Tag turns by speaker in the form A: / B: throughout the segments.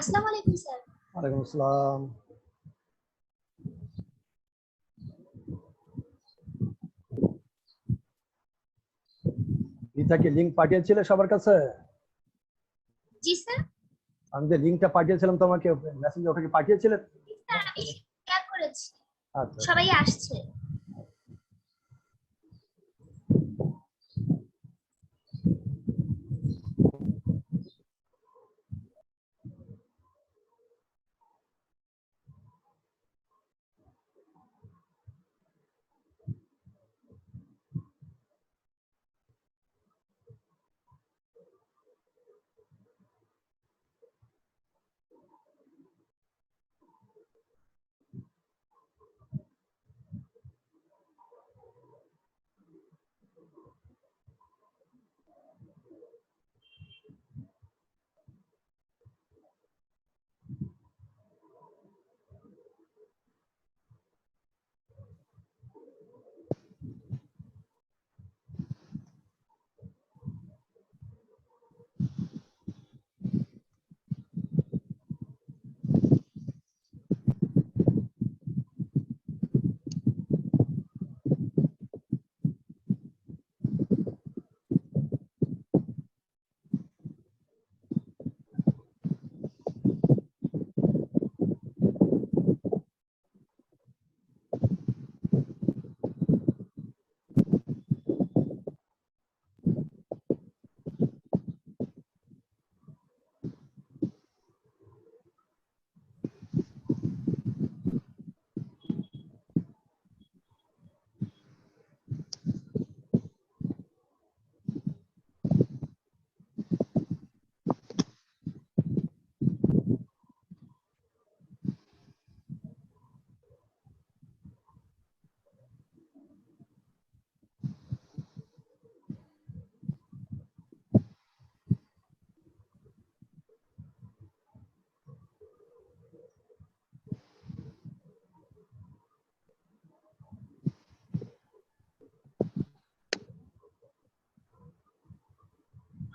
A: আসসালামু আলাইকুম স্যার।
B: ওয়ালাইকুম আসসালাম। গীতা কি লিংক পাঠিয়েছিলে সবার কাছে?
A: জি স্যার।
B: আমি যে লিংকটা পাঠিয়েছিলাম তোমাকে মেসেঞ্জে, ওটা কি পাঠিয়েছিলে?
A: স্যার আমি শেয়ার করেছি,
B: আচ্ছা
A: সবাই আসছে।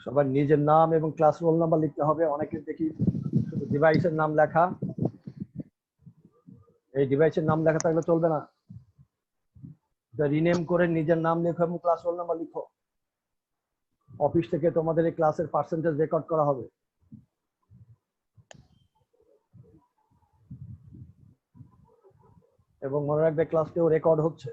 B: সবার নিজের নাম এবং ক্লাস রোল নাম্বার লিখতে হবে। অনেকে দেখি শুধু ডিভাইসের নাম লেখা। এই ডিভাইসের নাম লেখা থাকলে চলবে না, রিনেম করে নিজের নাম লেখো এবং ক্লাস রোল নাম্বার লিখো। অফিস থেকে তোমাদের এই ক্লাসের পার্সেন্টেজ রেকর্ড করা হবে। এবং মনে রাখবে ক্লাসটাও রেকর্ড হচ্ছে।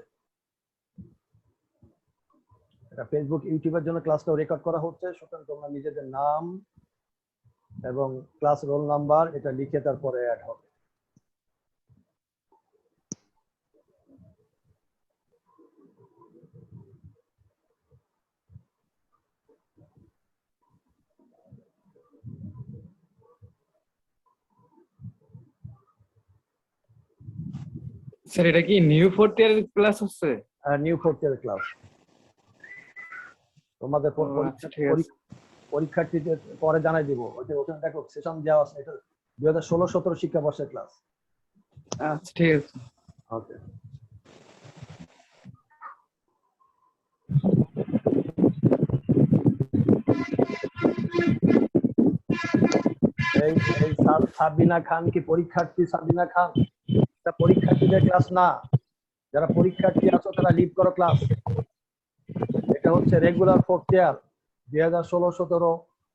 B: এটা ফেসবুক ইউটিউবের জন্য ক্লাসটাও রেকর্ড করা হচ্ছে। সুতরাং তোমরা নিজেদের নাম এবং ক্লাস রোল নাম্বার এটা লিখে তারপরে অ্যাড হবে।
C: স্যার এটা কি নিউ ফোর্থ ইয়ার ক্লাস হচ্ছে?
B: New fourth year class. তোমাদের
C: আচ্ছা ঠিক আছে।
B: পরীক্ষার্থীদের পরে জানাই দিব। ওখানে দেখো সেশন দেওয়া আছে। এটা 2016-17 শিক্ষাবর্ষের ক্লাস।
C: আচ্ছা ঠিক আছে।
B: ওকে। এই সাবিনা খান কি পরীক্ষার্থী? সাবিনা খান এটা পরীক্ষার্থীদের ক্লাস না। যারা পরীক্ষার্থী আছো তারা লিভ করো ক্লাস। এটা হচ্ছে রেগুলার ফোর্থ ইয়ার 2016-17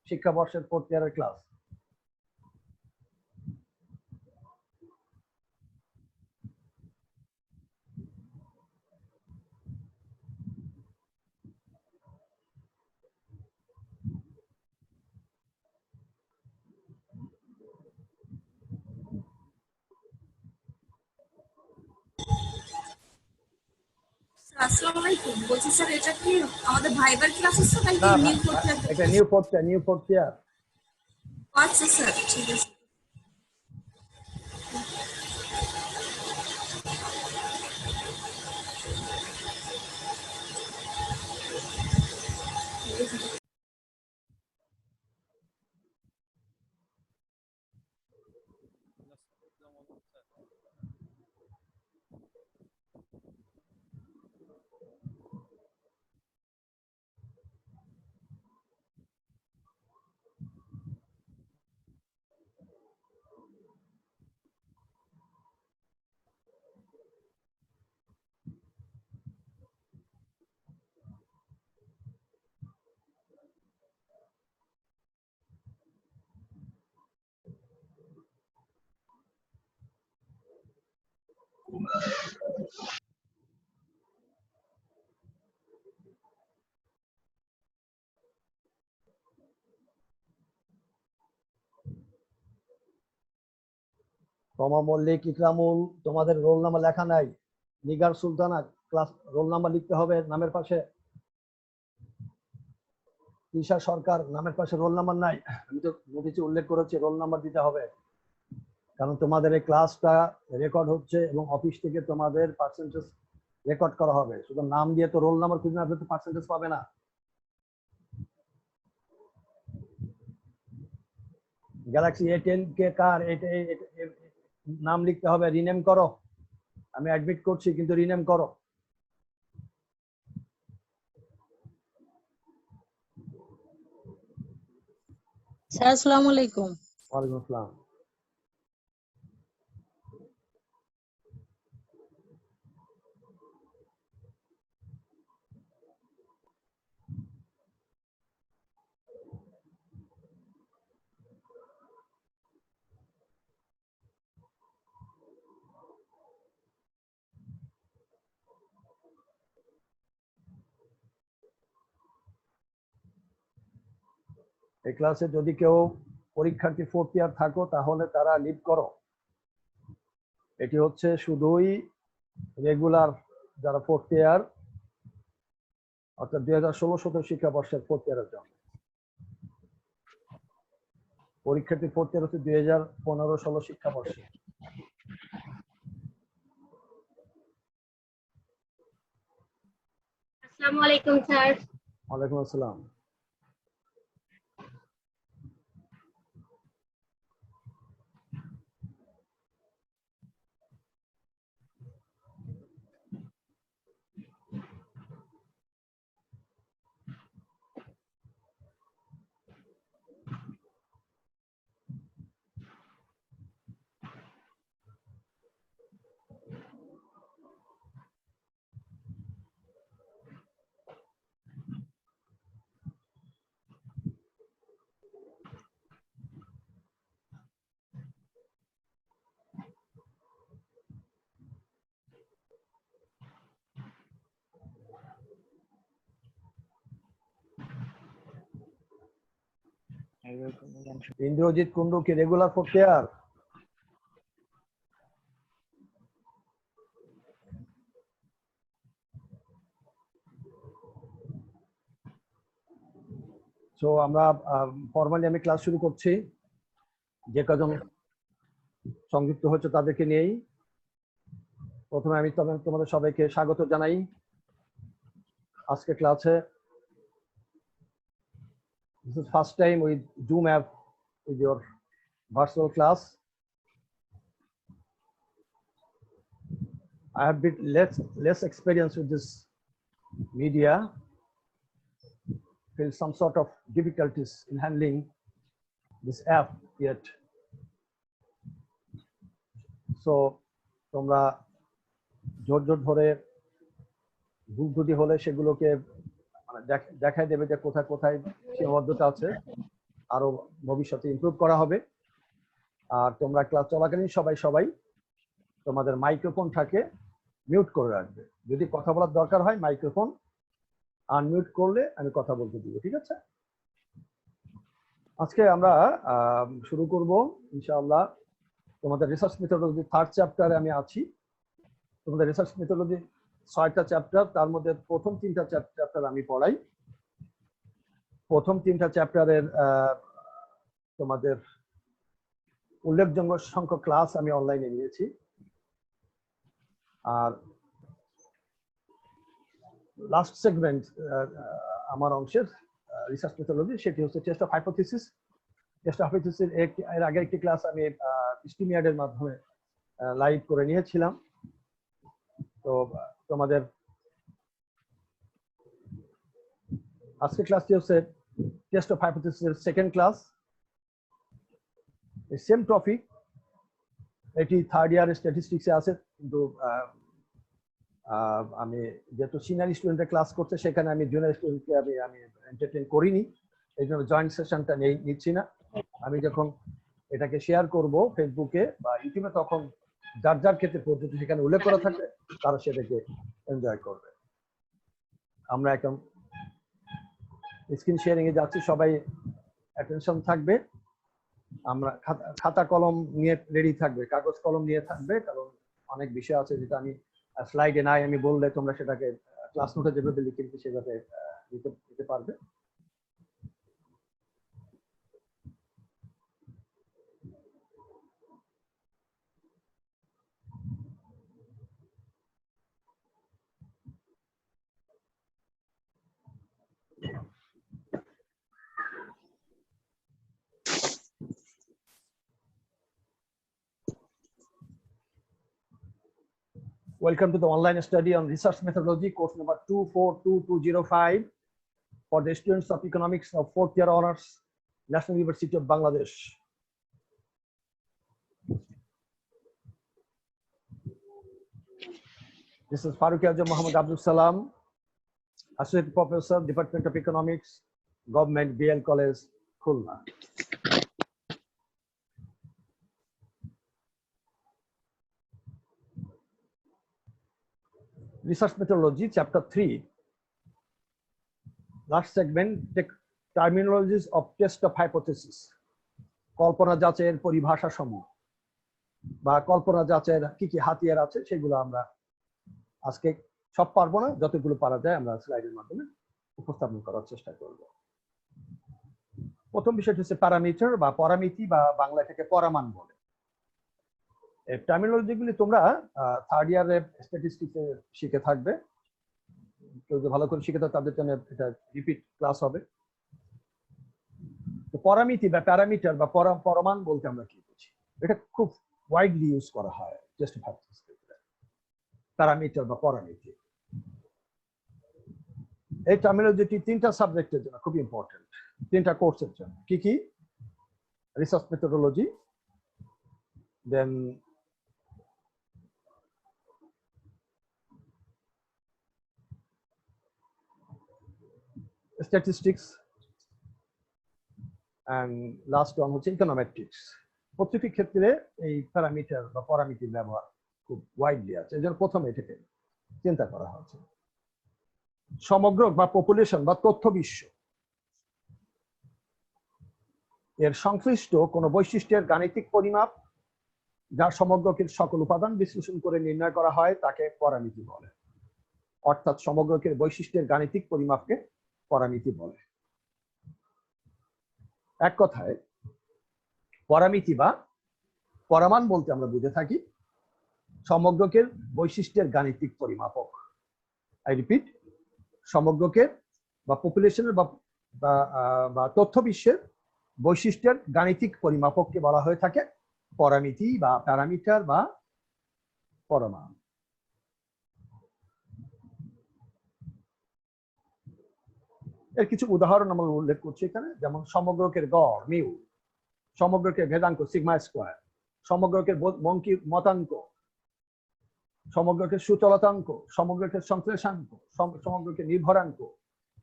B: শিক্ষাবর্ষের ফোর্থ ইয়ারের ক্লাস।
D: আসসালামু আলাইকুম। বলছি স্যার এটা কি আমাদের ভাইবার ক্লাস হচ্ছে নাকি
B: না
D: নিউ ফোর্থ ইয়ার?
B: এটা নিউ ফোর্থ ইয়ার।
D: আচ্ছা স্যার ঠিক আছে।
B: তমা মল্লিক, ইকরামুল, তোমাদের রোল নাম্বার লেখা নাই। Nigar Sultana, class roll number লিখতে হবে নামের পাশে। ঈশা সরকার, নামের পাশে রোল নাম্বার নাই। আমি তো নোটিশে উল্লেখ করেছি রোল নাম্বার দিতে হবে, কারণ তোমাদের এই ক্লাসটা রেকর্ড হচ্ছে এবং অফিস থেকে তোমাদের পার্সেন্টেজ রেকর্ড করা হবে। শুধু নাম দিয়ে তো রোল নাম্বার খুঁজে না পেলে তো পার্সেন্টেজ পাবে না। গ্যালাক্সি A10 কে কার নাম লিখতে হবে, রিনেম করো। আমি অ্যাডমিট করছি কিন্তু রিনেম করো।
E: স্যার আসসালামু আলাইকুম।
B: ওয়ালাইকুম আসসালাম। এই ক্লাসে যদি কেউ পরীক্ষার্থী 4th ইয়ার থাকো তাহলে তারা লিভ করো। এটি হচ্ছে শুধুই রেগুলার যারা 4th ইয়ার, অর্থাৎ 2016-17 শিক্ষাবর্ষের 4th ইয়ারের জন্য। পরীক্ষার্থী 4th ইয়ার হচ্ছে 2015-16 শিক্ষাবর্ষে।
A: আসসালামু আলাইকুম স্যার।
B: ওয়ালাইকুম আসসালাম। ইন্দ্রজিৎ কুন্ডু কি রেগুলার 4th ইয়ার? সো আমরা ফরমালি আমি ক্লাস শুরু করছি। যে কজন সংযুক্ত হচ্ছে তাদেরকে নিয়েই প্রথমে আমি তোমাদের সবাইকে স্বাগত জানাই আজকে ক্লাসে। This is first time with Zoom app with your virtual class. I have bit less experience with this media. Feel some sort of difficulties in handling this app yet. So তোমরা জোর ধরে ভুল ত্রুটি হলে সেগুলোকে দেখাই দেবে যে কোথায় কোথায় সীমাবদ্ধতা আছে, আরো ভবিষ্যতে ইমপ্রুভ করা হবে। আর তোমরা ক্লাস চলাকালীন সবাই তোমাদের মাইক্রোফোনটাকে মিউট করে রাখবে। যদি কথা বলার দরকার হয় মাইক্রোফোন আনমিউট করলে আমি কথা বলতে দিব, ঠিক আছে? আজকে আমরা শুরু করব ইনশাআল্লাহ। তোমাদের রিসার্চ মেথোডলজি 3rd চ্যাপ্টারে আমি আছি। তোমাদের রিসার্চ মেথোডলজি 6টা চ্যাপ্টার, তার মধ্যে প্রথম 3টা চ্যাপ্টার আমি পড়াই। প্রথম 3টা চ্যাপ্টারের তোমাদের উল্লেখযোগ্য সংখ্যক ক্লাস আমি অনলাইনে নিয়েছি। আর লাস্ট সেগমেন্ট আমার অংশের রিসার্চ মেথোডলজি, সেটি হচ্ছে test of hypothesis. Test of hypothesis এর আগে একটি ক্লাস আমি স্টিমিয়ার্ডের মাধ্যমে লাইভ করে নিয়েছিলাম। তো তোমাদের আজকের ক্লাসটি হচ্ছে টেস্ট অফ হাইপোথিসিসের 2nd ক্লাস। সেম টপিক, এটি 3rd ইয়ার স্ট্যাটিস্টিক্সে আছে, কিন্তু আমি যেহেতু সিনিয়র স্টুডেন্টের ক্লাস করতে, সেখানে আমি জুনিয়র স্টুডেন্টকে আমি এন্টারটেইন করিনি, এই জন্য জয়েন্ট সেশনটা নিচ্ছি না। আমি যখন এটাকে শেয়ার করব ফেসবুকে বা ইউটিউবে, তখন যার ক্ষেত্রে পদ্ধতি সেখানে উল্লেখ করা থাকবে তারা সেটাকে এনজয় করবে। আমরা এখন স্ক্রিন শেয়ারিং এ যাচ্ছি, সবাই অ্যাটেনশন থাকবে। আমরা খাতা কলম নিয়ে রেডি থাকবে, কাগজ কলম নিয়ে থাকবে, কারণ অনেক বিষয় আছে যেটা আমি স্লাইডে নাই, আমি বললে তোমরা সেটাকে ক্লাস নোটে যেভাবে লিখে দিতে সেভাবে দিতে পারবে। Welcome to the online study on research methodology, course number 242205 for the students of economics of 4th year honors, National University of Bangladesh. This is Farooq Azam Muhammad Abdul Salam, Associate Professor, Department of Economics, Government BL College, Khulna. Research methodology, chapter 3. Last segment, terminologies of test of hypothesis. কল্পনা যাচের পরিভাষা সমূহ বা কল্পনা যাচের কি কি হাতিয়ার আছে সেগুলো আমরা আজকে সব পারবো না, যতগুলো পারা যায় আমরা স্লাইডের মাধ্যমে উপস্থাপন করার চেষ্টা করব। প্রথম বিষয়টি হচ্ছে প্যারামিটার বা পরামিতি বা বাংলা থেকে পরামান বলে। এই টার্মিনোলজিগুলি তোমরা থার্ড ইয়ারে স্ট্যাটিস্টিক্সে শিখে থাকবে, কেউ যদি ভালো করে শিখে থাকে তাদের জন্য এটা রিপিট ক্লাস হবে। তো পরামিতি বা প্যারামিটার বা পরমান বলতে আমরা কি বুঝি, এটা খুব ওয়াইডলি ইউজ করা হয় টেস্ট অফ হাইপোথিসিস ক্ষেত্রে। প্যারামিটার বা পরামিতি, এই টার্মিনোলজিটি তিনটা সাবজেক্টের জন্য খুব ইম্পর্টেন্ট, তিনটা কোর্সের জন্য। কি কি? Research methodology, then statistics, and last one হচ্ছে ইকোনোমেট্রিক্স। প্রতিটি ক্ষেত্রে এই প্যারামিটার বা পরামিতির ব্যবহার খুব ওয়াইডলি আছে, এই জন্য প্রথমে এটাকে চিন্তা করা হচ্ছে। সমগ্র বা পপুলেশন বা তথ্য বিশ্ব এর সংশ্লিষ্ট কোন বৈশিষ্ট্যের গাণিতিক পরিমাপ যার সমগ্রকে সকল উপাদান বিশ্লেষণ করে নির্ণয় করা হয় তাকে পরামিতি বলে। অর্থাৎ সমগ্রকে বৈশিষ্ট্যের গাণিতিক পরিমাপকে পরামিতি বলে। এক কথায় পরামিতি বা পরামান বলতে আমরা বুঝে থাকি সমগ্রকে বৈশিষ্ট্যের গাণিতিক পরিমাপক। আই রিপিট, সমগ্রকে বা পপুলেশনের বা তথ্য বিশ্বের বৈশিষ্ট্যের গাণিতিক পরিমাপককে বলা হয়ে থাকে পরামিতি বা প্যারামিটার বা পরমান। এর কিছু উদাহরণ আমরা উল্লেখ করছি এখানে, যেমন সমগ্রকের গড় মিউ, সমগ্রকের ভেদাঙ্ক সিগমা স্কোয়ার, সমগ্রকের বঙ্কি মতাঙ্ক, সমগ্রকের সুচলতাঙ্ক, সমগ্রকের সংশ্লেষাঙ্ক, সমগ্রকের নির্ভরাঙ্ক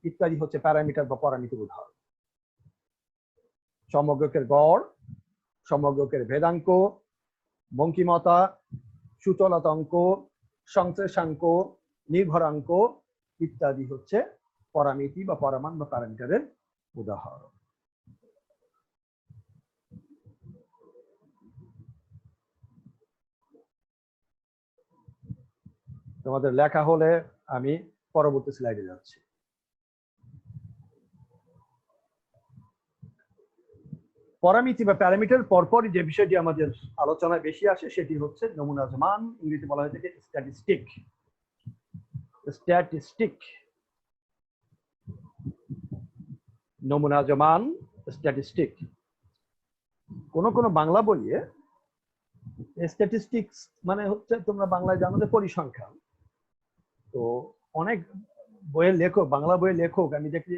B: ইত্যাদি হচ্ছে প্যারামিটার বা পরামিতির উদাহরণ। সমগ্রকের গড়, সমগ্রকের ভেদাঙ্ক, বঙ্কিমতা, সুচলতাঙ্ক, সংশ্লেষাঙ্ক, নির্ভরাঙ্ক ইত্যাদি হচ্ছে পরামিতি বা পরমান বা প্যারামিটারের উদাহরণ। তোমাদের লেখা হলে আমি পরবর্তী স্লাইডে যাচ্ছি। পরামিতি বা প্যারামিটার পরপরই যে বিষয়টি আমাদের আলোচনায় বেশি আসে সেটি হচ্ছে নমুনাজ মান, ইংরেজিতে বলা হয়ে থাকে স্ট্যাটিস্টিক। স্ট্যাটিস্টিক, নমুনাজ মান, স্ট্যাটিস্টিক। কোন বাংলা বইয়ে স্ট্যাটিস্টিক্স মানে হচ্ছে, তোমরা বাংলায় জানো যে পরিসংখ্যান। তো অনেক বইয়ের লেখক, বাংলা বইয়ের লেখক আমি দেখি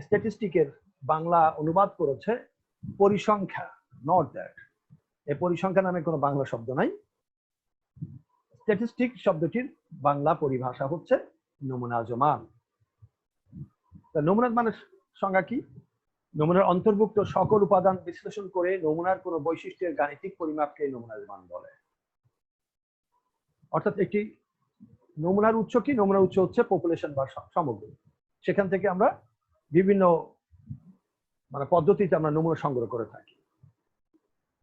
B: স্ট্যাটিস্টিকের বাংলা অনুবাদ করেছে পরিসংখ্যা। নট দ্যাট, এই পরিসংখ্যা নামে কোনো বাংলা শব্দ নাই। স্ট্যাটিস্টিক শব্দটির বাংলা পরিভাষা হচ্ছে নমুনাজ মান। নমুনাজ মানের সংজ্ঞা কি? নমুনার অন্তর্ভুক্ত সকল উপাদান বিশ্লেষণ করে নমুনার কোন বৈশিষ্ট্যের গাণিতিক পরিমাপকে নমুনাজ মান বলে। অর্থাৎ একটি নমুনার উৎস কি? নমুনার উৎস হচ্ছে পপুলেশন বা সমগ্র। সেখান থেকে আমরা বিভিন্ন পদ্ধতিতে আমরা নমুনা সংগ্রহ করে থাকি।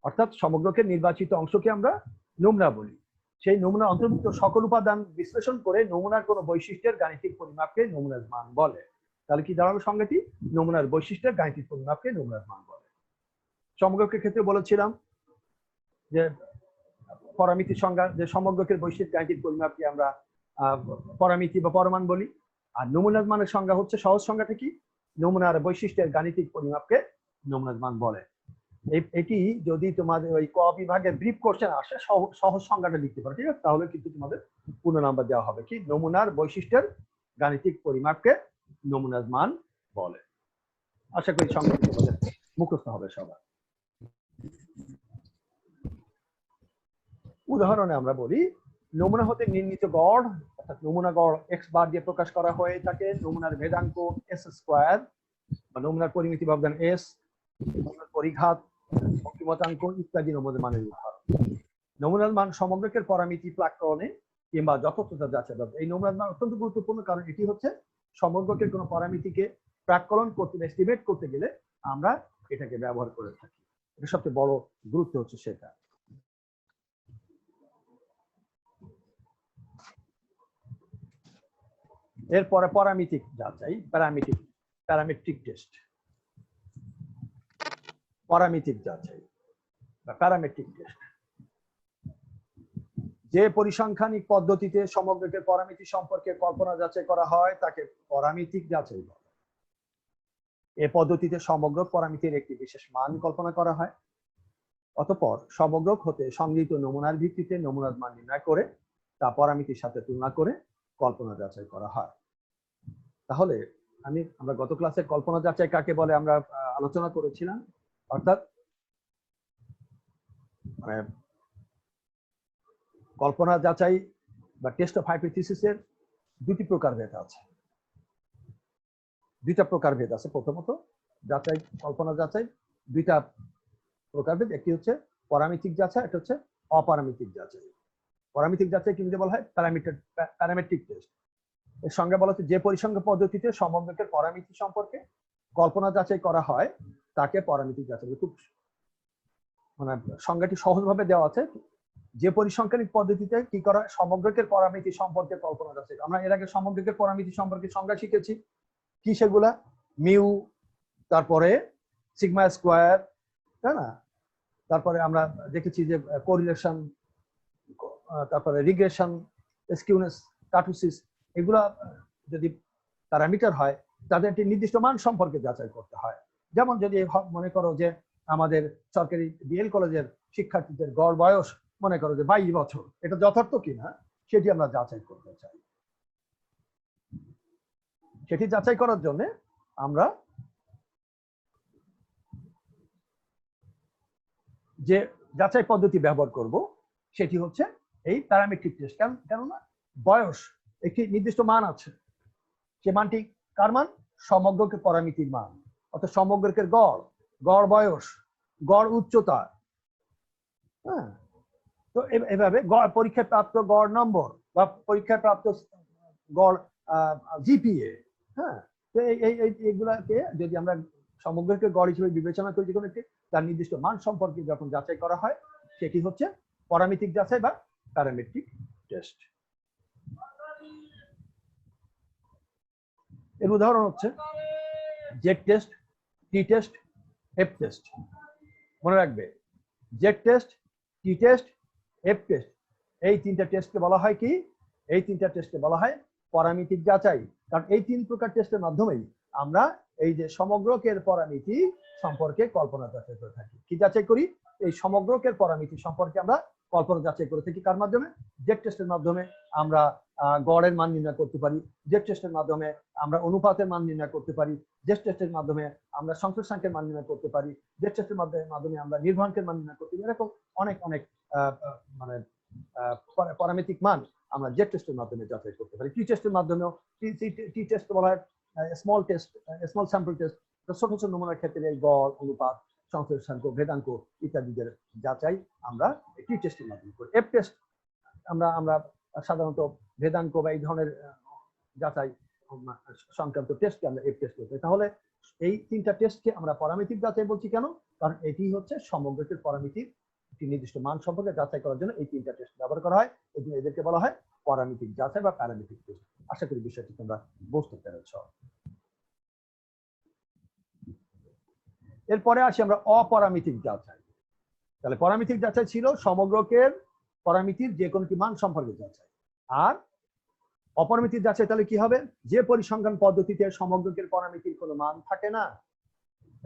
B: অর্থাৎ সমগ্রকের নির্বাচিত অংশকে আমরা নমুনা বলি। সেই নমুনা অন্তর্ভুক্ত সকল উপাদান বিশ্লেষণ করে নমুনার কোনো বৈশিষ্ট্যের গাণিতিক পরিমাপকে নমুনার মান বলে। তাহলে কি দাঁড়ালো সংজ্ঞাটি? নমুনার বৈশিষ্ট্যের গাণিতিক পরিমাপকে নমুনার মান বলে। সমগ্রকের ক্ষেত্রে বলেছিলাম যে পরামিতির সংজ্ঞা, যে সমগ্রকের বৈশিষ্ট্যের গাণিতিক পরিমাপকে আমরা পরামিতি বা পরমান বলি। আর নমুনার মানের সংজ্ঞা হচ্ছে, সহজ সংজ্ঞাটা কি? নমুনার বৈশিষ্ট্যের গাণিতিক পরিমাপকে নমুনার মান বলে। এটি যদি তোমাদের ওই ক বিভাগের ব্রিফ কোশ্চেন আসে, সহজ সংজ্ঞাটা লিখতে পারো, ঠিক আছে? তাহলে কিন্তু তোমাদের পূর্ণ নাম্বার দেওয়া হবে। কি? নমুনার বৈশিষ্ট্যের গাণিতিক পরিমাপকে নমুনার মান বলে। আশা করি সংজ্ঞাটি তোমাদের মুখস্থ হবে সবার। উদাহরণে আমরা বলি, নমুনা হতে নির্ণীত গড়, অর্থাৎ নমুনা গড় এক্স বার দিয়ে প্রকাশ করা হয়ে থাকে। নমুনার ভেদাঙ্ক এস স্কোয়ার বা নমুনার পরিমিতি ব্যবধান এস, নমুনার পরিঘাত, অঙ্কিমতাঙ্ক ইত্যাদি নমুনার মানের উদাহরণ। নমুনার মান সমগ্রকের পরামিতি প্রাক্কলনে কিংবা যথাযথতা যাচাই। এই নমুনার মান অত্যন্ত গুরুত্বপূর্ণ, কারণ এটি হচ্ছে সমগ্রকের কোনো পরামিতিকে প্রাক্কলন করতে, এস্টিমেট করতে গেলে আমরা এটাকে ব্যবহার করে থাকি। এটা সবচেয়ে বড় গুরুত্ব হচ্ছে সেটা। এরপরে পরামিতিক যাচাই, প্যারামেট্রিক টেস্ট। পরামিতিক যাচাই বা প্যারামেট্রিক টেস্ট, যে পরিসংখ্যানিক পদ্ধতিতে সমগ্রকের পরামিতি সম্পর্কে কল্পনা যাচাই করা হয় তাকে পরামিতিক যাচাই বলে। এ পদ্ধতিতে সমগ্র পরামিতির একটি বিশেষ মান কল্পনা করা হয়। অতঃপর সমগ্রক হতে সংগৃহীত নমুনার ভিত্তিতে নমুনার মান নির্ণয় করে তা পরামিতির সাথে তুলনা করে কল্পনা যাচাই করা হয়। তাহলে আমরা গত ক্লাসে কল্পনা যাচাই কাকে বলে আমরা আলোচনা করেছিলাম। অর্থাৎ কল্পনা যাচাই বা টেস্ট অফ হাইপোথিসিসের দুটি প্রকারভেদ আছে, দুইটা প্রকারভেদ আছে। প্রথমত যাচাই, কল্পনা যাচাই দুইটা প্রকারভেদ, একটি হচ্ছে পরামিতিক যাচাই, একটা হচ্ছে অপারামিতিক যাচাই। পরামিতিক যাচাই কিন্তু বলা হয় প্যারামেট্রিক টেস্ট। এর সঙ্গে বলা হচ্ছে যে পরিসংখ্যান পদ্ধতিতে সমগ্রকের পরামিতি সম্পর্কে কল্পনা যাচাই করা হয় তাকে পরামিতিক যাচাই। খুব সংজ্ঞাটি সহজভাবে দেওয়া আছে। যে পরিসংখ্যানিক পদ্ধতিতে কি করা হয়, সমগ্রকের পরামিতি সম্পর্কে কল্পনা যাচাই। আমরা এর আগে সমগ্রকের পরামিতি সম্পর্কে সংজ্ঞা শিখেছি। কি সেগুলা? মিউ, তারপরে সিগমা স্কোয়ার, তাই না? তারপরে আমরা দেখেছি যে কোরিলেশন, তারপরে রিগ্রেশন, স্কিউনেস, কার্টোসিস। এগুলা যদি প্যারামিটার হয় তাদের একটি নির্দিষ্ট মান সম্পর্কে যাচাই করতে হয়। যেমন যদি মনে করো যে আমাদের সরকারি বিএল কলেজের শিক্ষার্থীদের গড় বয়স মনে করো যে 22 বছর, এটা যথার্থ কিনা সেটি আমরা যাচাই করতে চাই। সেটি যাচাই করার জন্য আমরা যে যাচাই পদ্ধতি ব্যবহার করব সেটি হচ্ছে এই প্যারামেট্রিক টেস্ট। কেননা বয়স একটি নির্দিষ্ট মান আছে, সে মানটি কার মান? সমগ্রকের পরামিতির মান। অর্থাৎ সমগ্রকের গড়, গড় বয়স, গড় উচ্চতা, হ্যাঁ। তো এভাবে পরীক্ষায় প্রাপ্ত গড় নম্বর বা পরীক্ষায় প্রাপ্ত গড় জিপিএ, হ্যাঁ। তো এইগুলাকে যদি আমরা সমগ্রকে গড় হিসেবে বিবেচনা করি, যে কোনো একটি তার নির্দিষ্ট মান সম্পর্কে যখন যাচাই করা হয় সেটি হচ্ছে পরামিতিক যাচাই বা প্যারামেট্রিক টেস্ট। এর উদাহরণ হচ্ছে জেড টেস্ট, টি টেস্ট, এফ টেস্ট। মনে রাখবে, জেড টেস্ট, টি টেস্ট, এফ টেস্ট, এই তিনটা টেস্টকে বলা হয় কি? এই তিনটা টেস্টকে বলা হয় পরামিতিক যাচাই। কারণ এই তিন প্রকার টেস্টের মাধ্যমেই আমরা এই যে সমগ্রকের পরামিতি সম্পর্কে কল্পনা যাচাই করে থাকি। কি যাচাই করি? এই সমগ্রকের পরামিতি সম্পর্কে আমরা কল্পনা যাচাই করে থাকি। কার মাধ্যমে? জেড টেস্টের মাধ্যমে আমরা গড়ের মান নির্ণয় করতে পারি, জেড টেস্টের মাধ্যমে আমরা অনুপাতের মান নির্ণয় করতে পারি, জেড টেস্টের মাধ্যমে আমরা সংখ্যক সংখ্যার মান নির্ণয় করতে পারি, জেড টেস্টের মাধ্যমে আমরা নির্ভরকের মান নির্ণয় করতে পারি। এরকম অনেক অনেক মানে পরামিতিক মান আমরা জেড টেস্টের মাধ্যমে যাচাই করতে পারি। টি টেস্টের মাধ্যমেও, টি টেস্ট বলা হয় small test, small sample test. ছোট ছোট নমুনার ক্ষেত্রে এই গড়, অনুপাত, সংখ্যক সংখ্যা, ভেদাঙ্ক ইত্যাদিদের যাচাই আমরা টি টেস্টের মাধ্যমে করি। এফ টেস্ট আমরা সাধারণত ভেদাঙ্ক বা এই ধরনের যাচাই সংক্রান্ত টেস্টকে আমরা এফ টেস্ট করতে। তাহলে এই তিনটা টেস্টকে আমরা পরামিতিক যাচাই বলছি কেন? কারণ এটি হচ্ছে সমগ্রকের পরামিতির একটি নির্দিষ্ট মান সম্পর্কে যাচাই করার জন্য এই তিনটা টেস্ট ব্যবহার করা হয়। এই জন্য এদেরকে বলা হয় পরামিতিক যাচাই বা প্যারামিতিক টেস্ট। আশা করি বিষয়টি তোমরা বুঝতে পেরেছ। এরপরে আসি আমরা অপরামিতিক যাচাই। তাহলে পরামিতিক যাচাই ছিল সমগ্রকের পরামিতির যে কোনো মান সম্পর্কে যাচাই। আর অপরামিতিক যাচাই তাহলে কি হবে? যে পরিসংখ্যান পদ্ধতিতে সমগ্রকের পরামিতির কোনো মান থাকে না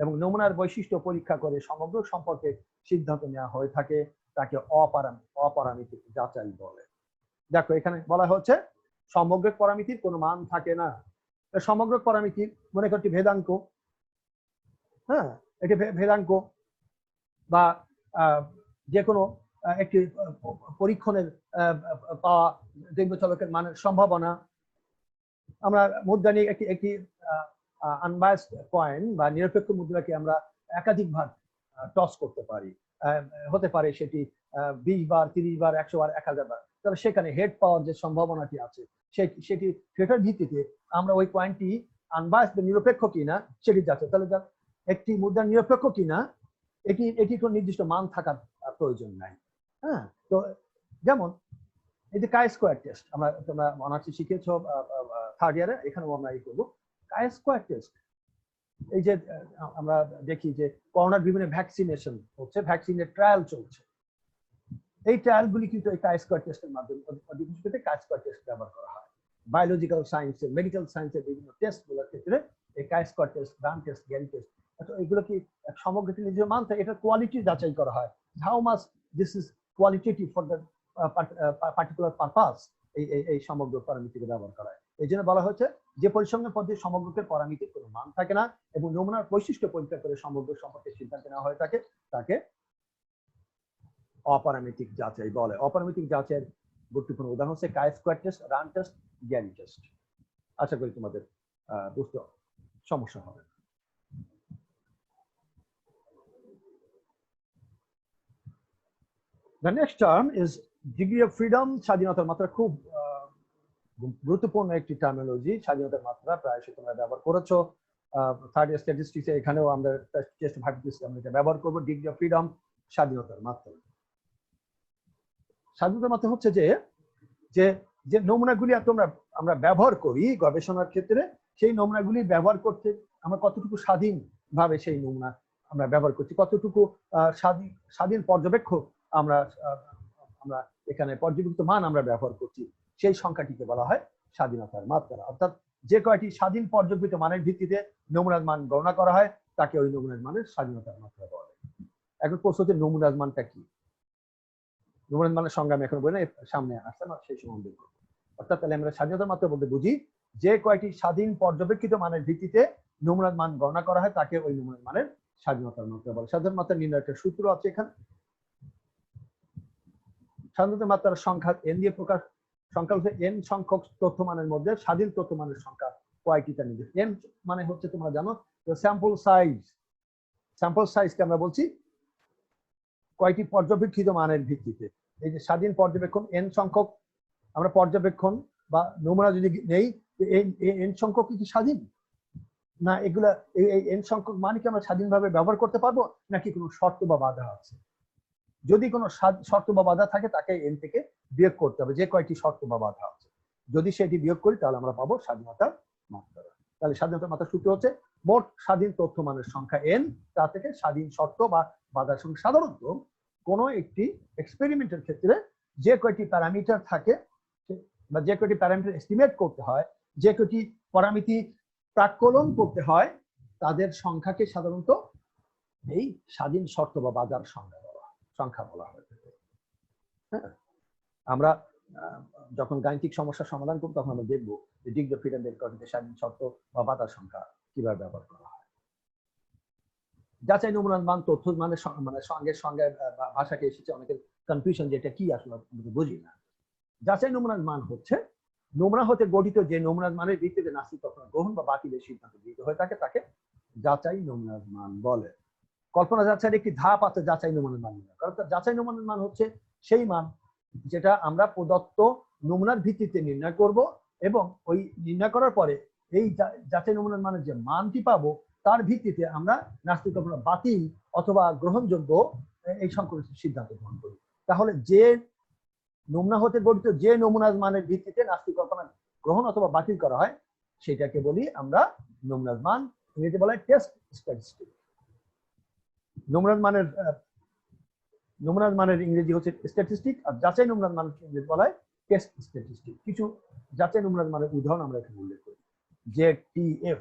B: এবং নমুনার বৈশিষ্ট্য পরীক্ষা করে সমগ্র সম্পর্কে সিদ্ধান্ত নেওয়া হয়ে থাকে তাকে অপরামিতিক যাচাই বলে। দেখো এখানে বলা হচ্ছে সমগ্রক পরামিতির কোনো মান থাকে না। সমগ্রক পরামিতির মনে করছি ভেদাঙ্ক, হ্যাঁ, এটি ভেদাঙ্ক বা যে কোনো একটি পরীক্ষণের পাওয়া দ্রব্য চলকের মানের সম্ভাবনা। আমরা মুদ্রা নিয়ে একটি আনবায়াসড কয়েন বা নিরপেক্ষ মুদ্রাকে আমরা একাধিক ভাগ টস করতে পারি। হতে পারে সেটি 20 বার, 30 বার, 100 বার, 1000 বার। তবে সেখানে হেড পাওয়ার যে সম্ভাবনাটি আছে সেটার ভিত্তিতে আমরা ওই কয়েনটি আনবায়াসড বা নিরপেক্ষ কিনা সেটি যাচাই। তাহলে একটি মুদ্রা নিরপেক্ষ কিনা এটি কোনো নির্দিষ্ট মান থাকার প্রয়োজন নাই। হ্যাঁ, তো যেমন এই যে কাই স্কোয়ার টেস্ট তোমরা অনার্সে শিখেছো থার্ড ইয়ারে, এখানেও আমরা এই করবো কাই স্কোয়ার টেস্ট। এই যে আমরা দেখি যে করোনার বিভিন্ন ভ্যাকসিনেশন হচ্ছে, ভ্যাকসিনের ট্রায়াল চলছে, এই ট্রায়ালগুলি কিন্তু এই কাই স্কোয়ার টেস্টের মাধ্যমে অধিকাংশতে কাই স্কোয়ার টেস্ট ব্যবহার করা হয়। বায়োলজিক্যাল সায়েন্সের, মেডিকেল সায়েন্সের বিভিন্ন টেস্টগুলোর ক্ষেত্রে এই chi square test, run test, Geary test, এগুলো কি সমগ্র নিজের মান থাকে, এটা কোয়ালিটি যাচাই করা হয়। How much this is qualitative for the particular purpose, এই সমগ্র পরামিতিকে ব্যবহার করা হয়। এই জন্য বলা হচ্ছে যে পরিসংখ্যান পদ্ধতির সমগ্রকের পরামিতির কোনো মান থাকে না এবং নমুনার বৈশিষ্ট্য পরীক্ষা করে সমগ্র সম্পর্কে সিদ্ধান্ত নেওয়া হয়ে থাকে তাকে অপরামিতিক যাচাই বলে। অপরামিতিক যাচাইয়ের গুরুত্বপূর্ণ উদাহরণ হচ্ছে chi square test, run test, Geary test. আশা করি তোমাদের বুঝতে সমস্যা হবে। The next term is degree of freedom, স্বাধীনতার মাত্রা। খুব গুরুত্বপূর্ণ একটি টার্মিনোলজি, স্বাধীনতার মাত্রা। প্রায় তোমরা ব্যবহার করেছো থার্ড ইয়ার স্ট্যাটিস্টিক্সে, এখানেও আমরা টেস্ট ভাবতেছি আমরা এটা ব্যবহার করবো। ডিগ্রি অফ ফ্রিডম, স্বাধীনতার মাত্রা। স্বাধীনতার মাত্রা হচ্ছে যে যে নমুনাগুলি আমরা ব্যবহার করি গবেষণার ক্ষেত্রে, সেই নমুনাগুলি ব্যবহার করতে আমরা কতটুকু স্বাধীনভাবে সেই নমুনা আমরা ব্যবহার করছি, কতটুকু স্বাধীন পর্যবেক্ষক আমরা এখানে পর্যবেক্ষিত মান আমরা ব্যবহার করছি, সেই সংখ্যাটিকে বলা হয় স্বাধীনতার মাত্রা। অর্থাৎ যে কয়টি স্বাধীন পর্যবেক্ষিত মানের ভিত্তিতে নমুনার মান গণনা করা হয় তাকে ওই নমুনার মানের স্বাধীনতার মাত্রা বলে। এখন প্রশ্ন হচ্ছে নমুনার মানটা কি? নমুনার মানের সংজ্ঞা আমি এখন বলি না, সামনে আসছে না, সেই সময় দেখব। অর্থাৎ তাহলে আমরা স্বাধীনতার মাত্রা বলতে বুঝি যে কয়টি স্বাধীন পর্যবেক্ষিত মানের ভিত্তিতে নমুনার মান গণনা করা হয় তাকে ওই নমুনার মানের স্বাধীনতার মাত্রা বলে। স্বাধীনতার মাত্রা নির্ণয়ের একটা সূত্র আছে এখানে। স্বাধীনতার মাত্রার সংখ্যা এন দিয়ে প্রকাশ, সংখ্যা হচ্ছে এন সংখ্যক তথ্যমানের মধ্যে স্বাধীন তথ্যমানের সংখ্যা কয়টি তা নির্দেশ। এন মানে হচ্ছে তোমরা জানো স্যাম্পল সাইজ। স্যাম্পল সাইজকে আমরা বলছি কয়টি পর্যবেক্ষিত মানের ভিত্তিতে। এই যে স্বাধীন পর্যবেক্ষণ এন সংখ্যক আমরা পর্যবেক্ষণ বা নমুনা যদি নেই, এই এন সংখ্যক কি স্বাধীন না? এগুলা এই এন সংখ্যক মান কি আমরা স্বাধীনভাবে ব্যবহার করতে পারবো নাকি কোনো শর্ত বা বাধা আছে? যদি কোনো শর্ত বা বাধা থাকে তাকে এন থেকে বিয়োগ করতে হবে, যে কয়টি শর্ত বা বাধা আছে। যদি সেটি বিয়োগ করি তাহলে আমরা পাবো স্বাধীনতার মাত্রা। তাহলে স্বাধীনতার মাত্রার সূত্র হচ্ছে মোট স্বাধীন তথ্যমানের সংখ্যা এন, তা থেকে স্বাধীন শর্ত বা বাধার সংখ্যা। সাধারণত কোনো একটি এক্সপেরিমেন্টের ক্ষেত্রে যে কয়টি প্যারামিটার থাকে বা যে কয়টি প্যারামিটার এস্টিমেট করতে হয়, যে কয়টি পরামিতি প্রাক্কলন করতে হয়, তাদের সংখ্যাকে সাধারণত এই স্বাধীন শর্ত বা বাধার সংখ্যা বলা হয়। হ্যাঁ, আমরা যখন গাণিতিক সমস্যার সমাধান করব তখন আমরা দেখবো যে ডিগ্রি অফ ফ্রিডম বের করতে স্বাধীন শর্ত বা বাধার সংখ্যা কিভাবে ব্যবহার করা হয়। যাচাই নমুনার মান তথ্য মানে সঙ্গে ভাষাকে এসেছে অনেকের কনফিউশন, যে এটা কি আসলে বুঝি না। যাচাই নমুনার মান হচ্ছে নমুনা হতে গঠিত যে নমুনার মানের ভিত্তিতে নাস্তিক তথ্য গ্রহণ বা বাতিলের সিদ্ধান্ত গৃহীত হয়ে থাকে তাকে যাচাই নমুনার মান বলে। কল্পনা যাচাইয়ের একটি ধাপ আছে যাচাই নমুনার মান নির্ণয় করা। যাচাই নমুনার মান হচ্ছে সেই মান যেটা আমরা প্রদত্ত নমুনার ভিত্তিতে নির্ণয় করব এবং ওই নির্ণয় করার পরে এই যাচাই নমুনার মানের যে মানটি পাবো তার ভিত্তিতে আমরা নাস্তিক কল্পনা বাতিল অথবা গ্রহণযোগ্য এই সংক্রান্ত সিদ্ধান্ত গ্রহণ করি। তাহলে যে নমুনা হতে গঠিত যে নমুনার মানের ভিত্তিতে নাস্তিক কল্পনা গ্রহণ অথবা বাতিল করা হয় সেটাকে বলি আমরা নমুনার মান, ইংরেজি বলা হয় টেস্ট স্ট্যাটিস্টিক। নমুনার মানের ইংরেজি হচ্ছে স্ট্যাটিস্টিক, আর যাচাই নমুনার মান ইংরেজি বলা হয় টেস্ট স্ট্যাটিস্টিক। কিছু যাচাই নমুনার মানের উদাহরণ আমরা এখানে উল্লেখ করি, ZTF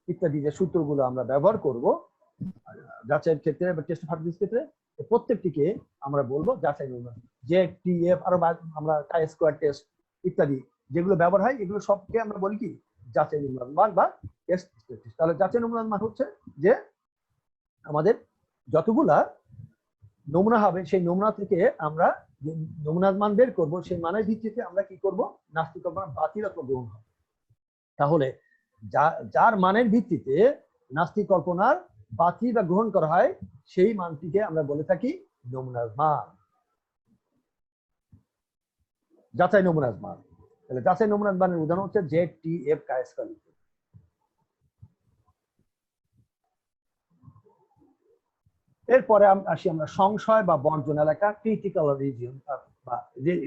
B: ইত্যাদি যে সূত্রগুলো আমরা ব্যবহার করব যাচাইয়ের ক্ষেত্রে বা টেস্ট ফার্টিলিটির ক্ষেত্রে, প্রত্যেকটিকে আমরা বলবো যাচাই নমুনা। ZTF আরো আমরা কাই স্কয়ার টেস্ট ইত্যাদি যেগুলো ব্যবহার হয় এগুলো সবকে আমরা বলি কি যাচাই নমুনার মান বা টেস্ট স্ট্যাটিস্টিক। তাহলে যাচাই নমুনার মান হচ্ছে যে আমাদের যতগুলা নমুনা হবে সেই নমুনা থেকে আমরা যে নমুনার মান বের করব সেই মানের ভিত্তিতে আমরা কি করব নাস্তিক কল্পনা বাতিল অথবা গ্রহণ হবে। তাহলে যার মানের ভিত্তিতে নাস্তিক কল্পনার বাতিল বা গ্রহণ করা হয় সেই মানটিকে আমরা বলে থাকি নমুনার মান, যাচাই নমুনার মান। তাহলে যাচাই নমুনার মানের উদাহরণ হচ্ছে ZTF কাই স্কয়ার। এরপরে আসি আমরা সংশয় বা বর্জন এলাকা, ক্রিটিক্যাল রিজিয়ন বা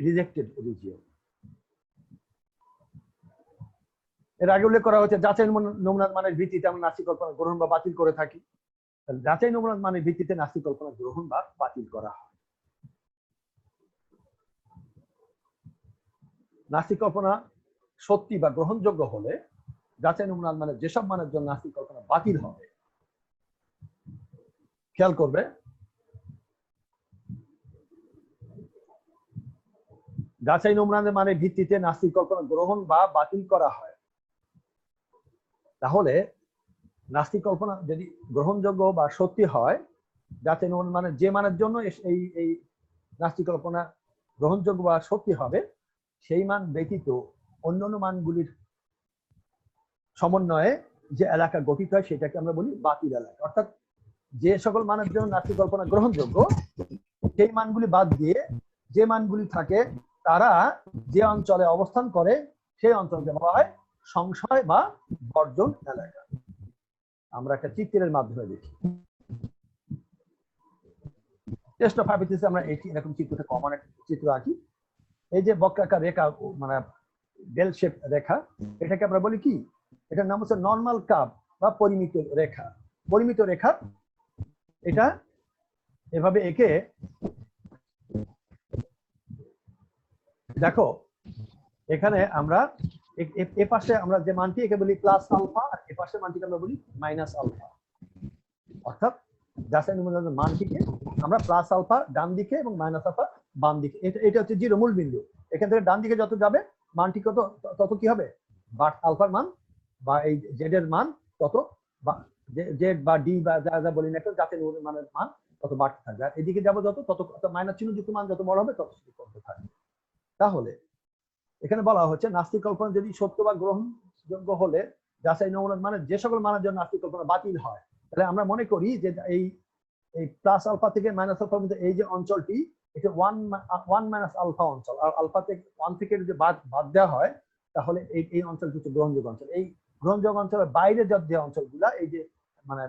B: রিজেক্টেড রিজিয়ন। এর আগে উল্লেখ করা হচ্ছে যাচাই নমুনার মানের ভিত্তিতে আমরা নাস্তিক কল্পনা গ্রহণ বা বাতিল করে থাকি। যাচাই নমুনার মানের ভিত্তিতে নাস্তিক কল্পনা গ্রহণ বা বাতিল করা হয়। নাস্তিক কল্পনা সত্যি বা গ্রহণযোগ্য হলে যাচাই নমুনার মানের যেসব মানের জন্য নাস্তিক কল্পনা বাতিল হবে, খেয়াল করবে যাচাই নমুনার মানের ভিত্তিতে নাস্তিক কল্পনা গ্রহণ বা বাতিল করা হয়, তাহলে নাস্তিক কল্পনা যদি গ্রহণযোগ্য বা সত্যি হয়, যাচাই নমুনার মানের যে মানের জন্য এই নাস্তিক কল্পনা গ্রহণযোগ্য বা সত্যি হবে সেই মান ব্যতীত অন্যান্য মানগুলির সমন্বয়ে যে এলাকা গঠিত হয় সেটাকে আমরা বলি বাতিল এলাকা। অর্থাৎ যে সকল মানের জন্য নাস্তিক কল্পনা গ্রহণযোগ্য সেই মানগুলি বাদ দিয়ে যে মানগুলি থাকে তারা যে অঞ্চলে অবস্থান করে সেই অঞ্চলকে বলা হয় সংশয় বা বর্জন এলাকা। আমরা একটা চিত্রের মাধ্যমে দেখি। টেস্ট অফ হাইপোথিসিসে আমরা এরকম চিত্রটা কমন একটা চিত্র আঁকি। এই যে বক্রাকার রেখা মানে বেল শেপ রেখা, এটাকে আমরা বলি কি, এটার নাম হচ্ছে নরমাল কার্ভ বা পরিমিত রেখা। পরিমিত রেখা এটা এভাবে এঁকে দেখো, এখানে আমরা এ পাশে আমরা যে মানটি একে বলি প্লাস আলফা, আর এ পাশের মানটিকে আমরা বলি মাইনাস আলফা। অর্থাৎ যাচাই নমুনার মানটিকে আমরা প্লাস আলফা ডান দিকে এবং মাইনাস আলফা বাম দিকে, এটা হচ্ছে জিরো মূল বিন্দু। এখান থেকে ডান দিকে যত যাবে মানটি তত কি হবে, আলফার মান বা এই জেড এর মান তত, জেড বা ডি বা যা বলি না যাচাই নমুনার মানের মান তত বাড়তে থাকবে। আর এদিকে যাবো তত মাইনাস চিহ্ন যুক্ত মান যত বড় হবে তত কমতে থাকবে। তাহলে এখানে বলা হচ্ছে নাস্তিক কল্পনা যদি সত্য বা গ্রহণযোগ্য হলে যাচাই নমুনার মানে যে সকল মানের জন্য নাস্তিক কল্পনা বাতিল হয়, তাহলে আমরা মনে করি যে এই প্লাস আলফা থেকে মাইনাস আলফার মধ্যে এই যে অঞ্চলটি এটা ওয়ান মাইনাস আলফা অঞ্চল, আর আলফা থেকে ওয়ান থেকে যদি বাদ দেওয়া হয় তাহলে এই অঞ্চলটি হচ্ছে গ্রহণযোগ্য অঞ্চল। এই গ্রহণযোগ্য অঞ্চলের বাইরে যে অঞ্চলগুলা, এই যে মানে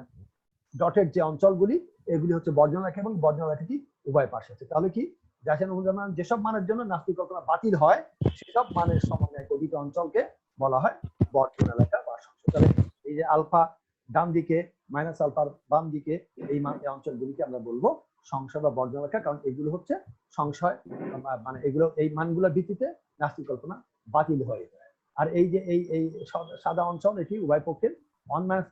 B: ডটের যে অঞ্চলগুলি, এগুলি হচ্ছে বর্জন রেখা এবং বর্জন রেখাটি উভয় পাশে আছে। তাহলে কি যাচাই নমুনার মান যেসব মানের জন্য নাস্তিক কল্পনা বাতিল হয় সেসব মানের সমন্বয়ে গঠিত অঞ্চলকে বলা হয় বর্জন এলাকা বা সংশয়। তাহলে এই যে আলফা ডান দিকে মাইনাস আলফার বাম দিকে এই অঞ্চলগুলিকে আমরা বলবো সংশয় বা বর্জন এলাকা, কারণ এগুলো হচ্ছে সংশয় মানে এগুলো এই মানগুলোর ভিত্তিতে নাস্তিক কল্পনা বাতিল হয়ে যায়। আর এই যে এই সাদা অঞ্চল এটি উভয় পক্ষের ওয়ান মাইনাস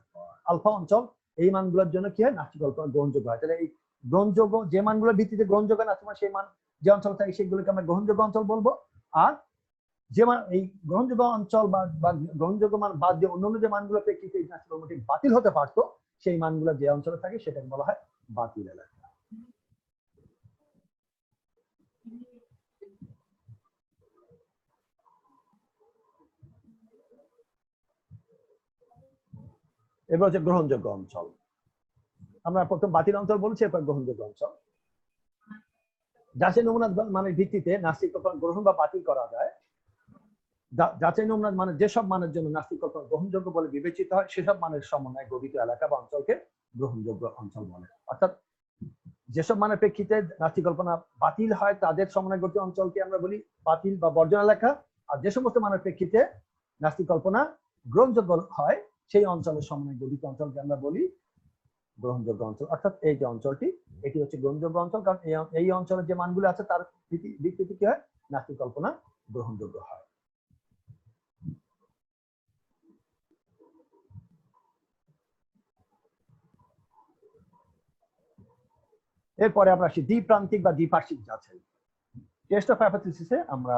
B: আলফা অঞ্চল, এই মানগুলোর জন্য কি হয় নাস্তিক কল্পনা গ্রহণযোগ্য হয়। তাহলে এই গ্রহণযোগ্য যে মানগুলোর ভিত্তিতে গ্রহণযোগ্য নাস্তিক সেই মান যে অঞ্চল থাকে সেগুলোকে আমরা গ্রহণযোগ্য অঞ্চল বলবো। আর যে মান এই গ্রহণযোগ্য অঞ্চল বা গ্রহণযোগ্য মান বাদ দিয়ে অন্যান্য যে মানগুলো প্রেক্ষিতে এই নাস্তিক কল্পনাটি বাতিল হতে পারতো সেই মানগুলো যে অঞ্চলে থাকে সেটাকে বলা হয় বাতিল এলাকা। এবার হচ্ছে গ্রহণযোগ্য অঞ্চল। আমরা প্রথম বাতিল অঞ্চল বলছি, এরপর গ্রহণযোগ্য অঞ্চল। যাচাই নমুনার মানের ভিত্তিতে নাস্তিক কল্পনা গ্রহণ বা বাতিল করা যায় যাচাই নমুনা মানে যেসব মানের জন্য নাস্তিক কল্পনা গ্রহণযোগ্য বলে বিবেচিত হয় সেসব মানের সমন্বয়ে গঠিত এলাকা বা অঞ্চলকে গ্রহণযোগ্য অঞ্চল বলে। অর্থাৎ যেসব মানের প্রেক্ষিতে নাস্তিক কল্পনা বাতিল হয় তাদের সমন্বয়ে গঠিত অঞ্চলকে আমরা বলি বাতিল বা বর্জন এলাকা, আর যে সমস্ত মানের প্রেক্ষিতে নাস্তিক কল্পনা গ্রহণযোগ্য হয় সেই অঞ্চলের সমন্বয়ে গঠিত অঞ্চলকে আমরা বলি গ্রহণযোগ্য অঞ্চল। অর্থাৎ এই যে অঞ্চলটি এটি হচ্ছে গ্রহণযোগ্য অঞ্চল, কারণ এই অঞ্চলের যে মানগুলো আছে তার ভিত্তিতে কি হয় নাস্তিক কল্পনা গ্রহণযোগ্য হয়। এরপরে আমরা আসি দ্বিপ্রান্তিক বা দ্বিপার্শ্বিক যাচাই। টেস্ট অফ হাইপোথিসিসে আমরা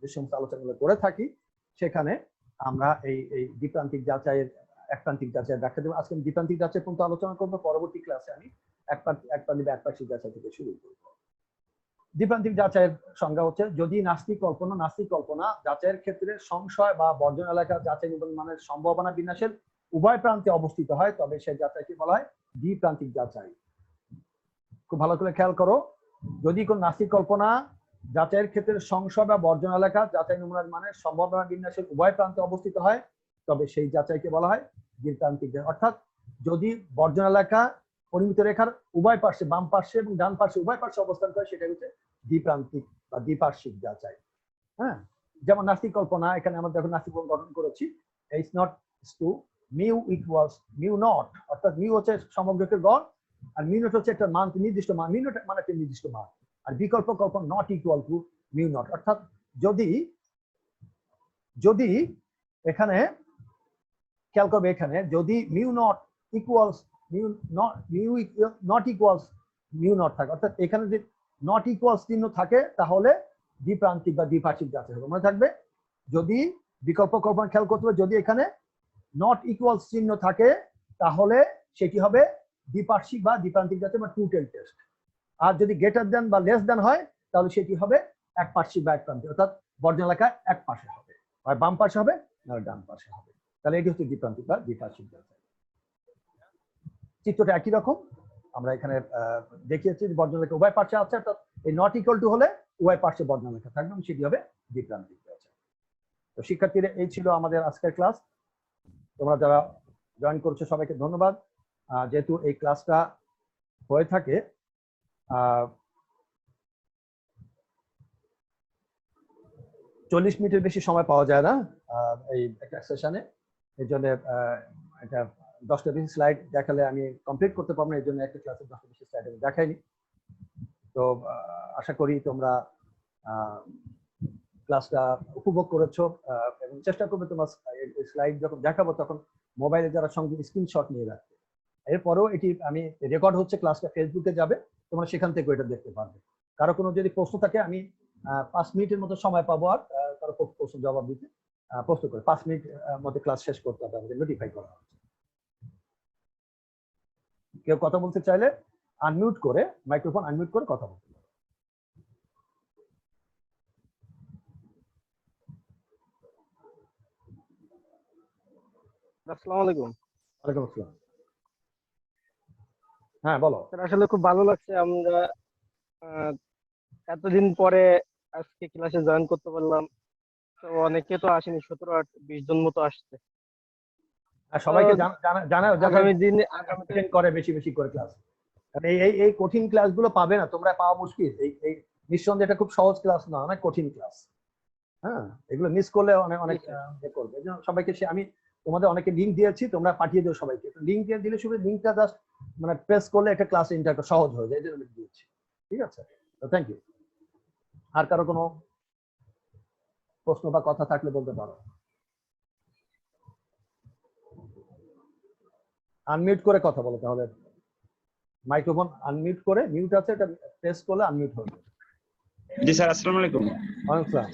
B: যে সমস্ত আলোচনাগুলো করে থাকি সেখানে আমরা এই দ্বিপ্রান্তিক যাচাইয়ের একপ্রান্তিক যাচাইয়ের ব্যাখ্যা দেবো। আজকে আমি দ্বিপ্রান্তিক যাচাই পর্যন্ত আলোচনা করবো, পরবর্তী ক্লাসে আমি একপ্রান্তিক বা একপার্শ্বিক যাচাই থেকে শুরু করব। দ্বিপ্রান্তিক যাচাইয়ের সংজ্ঞা হচ্ছে যদি নাস্তিক কল্পনা যাচাইয়ের ক্ষেত্রে সংশয় বা বর্জন এলাকা যাচাই মানের সম্ভাবনা বিন্যাসের উভয় প্রান্তে অবস্থিত হয় তবে সেই যাচাইকে বলা হয় দ্বিপ্রান্তিক যাচাই। খুব ভালো করে খেয়াল করো, যদি কোন নাস্তিক কল্পনা যাচাইয়ের ক্ষেত্রে সংশয় বা বর্জন এলাকা যাচাই নমুনার মানের সম্ভাবনা বিন্যাসের উভয় প্রান্তে অবস্থিত হয় তবে সেই যাচাইকে বলা হয় দ্বিপ্রান্তিক যাচাই। অর্থাৎ যদি বর্জন এলাকা পরিমিত রেখার উভয় পার্শ্বে বাম পার্শ্বে এবং ডান পার্শ্বে উভয় পার্শ্বে অবস্থান করে সেটা হচ্ছে দ্বিপ্রান্তিক বা দ্বিপার্শ্বিক যাচাই। হ্যাঁ, যেমন নাস্তিক কল্পনা এখানে আমরা যখন নাস্তিক কল্পনা গঠন করেছি H naught to mu equals mu naught, অর্থাৎ মিউ হচ্ছে সমগ্রকের গড় আর মিউ নট হচ্ছে একটা মান নির্দিষ্ট মান, মিউ নট মানে একটা নির্দিষ্ট মান, আর বিকল্প কল্পনা not equal to mu naught. অর্থাৎ যদি এখানে খেয়াল করবে এখানে যদি mu naught equals mu naught equals mu naught থাকে, অর্থাৎ এখানে যদি নট ইকুয়ালস চিহ্ন থাকে তাহলে দ্বিপ্রান্তিক বা দ্বিপার্শ্বিক যাচাই হবে। মনে থাকবে যদি বিকল্প কল্পনা খেয়াল করতে হবে যদি এখানে নট ইকুয়ালস চিহ্ন থাকে তাহলে সেটি হবে দ্বিপার্শ্বিক বা দ্বিপ্রান্তিক যাচাই বা টু টেল টেস্ট, আর যদি গ্রেটার দেন বা লেস দেন হয় তাহলে সেটি হবে একপার্শ্বিক বা একপ্রান্তিক, অর্থাৎ বর্জন এলাকা এক পাশে হবে, আর বাম পাশে হবে না ডান পাশে হবে। তাহলে এটি হচ্ছে দ্বিপ্রান্তিক বা দ্বিপার্শ্বিক যাচাই। চিত্রটা একই রকম আমরা এখানে দেখিয়েছি, বর্জন রেখা উভয় পার্শ্বে আছে, অর্থাৎ এই নট ইকুয়াল টু হলে উভয় পার্শ্বে বর্জন রেখা থাকবে এবং সেটি হবে দ্বিপ্রান্তিক যাচাই। তো শিক্ষার্থীরা এই ছিল আমাদের আজকের ক্লাস। তোমরা যারা জয়েন করছো সবাইকে ধন্যবাদ। যেহেতু এই ক্লাসটা হয়ে থাকে 40 মিনিটের বেশি সময় পাওয়া যায় না এই একটা সেশনে, এর জন্য এটা 10টা বেশি স্লাইড দেখালে আমি কমপ্লিট করতে পারবো না, এর জন্য একটা ক্লাসে 10টা বেশি স্লাইড আমি দেখাইনি। তো আশা করি তোমরা ক্লাসটা উপভোগ করেছো এবং চেষ্টা করবে তোমার স্লাইড যখন দেখাবো তখন মোবাইলে যারা সঙ্গে স্ক্রিনশট নিয়ে রাখবে। এরপরেও এটি আমি রেকর্ড হচ্ছে, ক্লাসটা ফেসবুকে যাবে, তোমরা সেখান থেকে এটা দেখতে পারবে। কারো কোনো যদি প্রশ্ন থাকে আমি 5 মিনিটের মতো সময় পাবো আর কারো প্রশ্ন জবাব দিতে প্রশ্ন করে 5 মিনিট মধ্যে ক্লাস শেষ করতে হবে, আমাদের নোটিফাই করা হচ্ছে। কেউ কথা বলতে চাইলে আনমিউট করে মাইক্রোফোন আনমিউট করে কথা বলতে পারো।
F: আসসালামু আলাইকুম।
B: ওয়ালাইকুম আসসালাম। হ্যাঁ বলো।
F: স্যার আসলে খুব ভালো লাগছে, আমরা এতদিন পরে আজকে ক্লাসে জয়েন করতে পারলাম। তো অনেকে তো আসেনি, 17-20 জন মতো আসছে।
B: আর সবাইকে জানাও
F: আগামী দিনে
B: করে বেশি বেশি করে ক্লাস। এই কঠিন ক্লাসগুলো পাবে না, তোমরা পাওয়া মুশকিল। এই নিঃসন্দেহে এটা খুব সহজ ক্লাস না, অনেক কঠিন ক্লাস। হ্যাঁ, এগুলো মিস করলে অনেক অনেক করবে। সবাইকে আমি তোমাদের অনেকে লিঙ্ক দিয়েছি, তোমরা পাঠিয়ে দিও সবাইকে। লিঙ্ক দিয়ে দিলে শুধু লিঙ্কটা জাস্ট মানে প্রেস করলে একটা ক্লাস ইন্টারটা সহজ হয়ে যায়, এই জন্য দিয়েছি। ঠিক আছে, তো থ্যাংক ইউ। আর কারো কোনো প্রশ্ন বা কথা থাকলে বলতে পারো। আনমিউট করে কথা বলো, তাহলে মাইক্রোফোন আনমিউট করে, মিউট আছে এটা প্রেস করলে আনমিউট হবে।
G: জি স্যার, আসসালামু আলাইকুম।
B: ওয়ালাইকুম আসসালাম।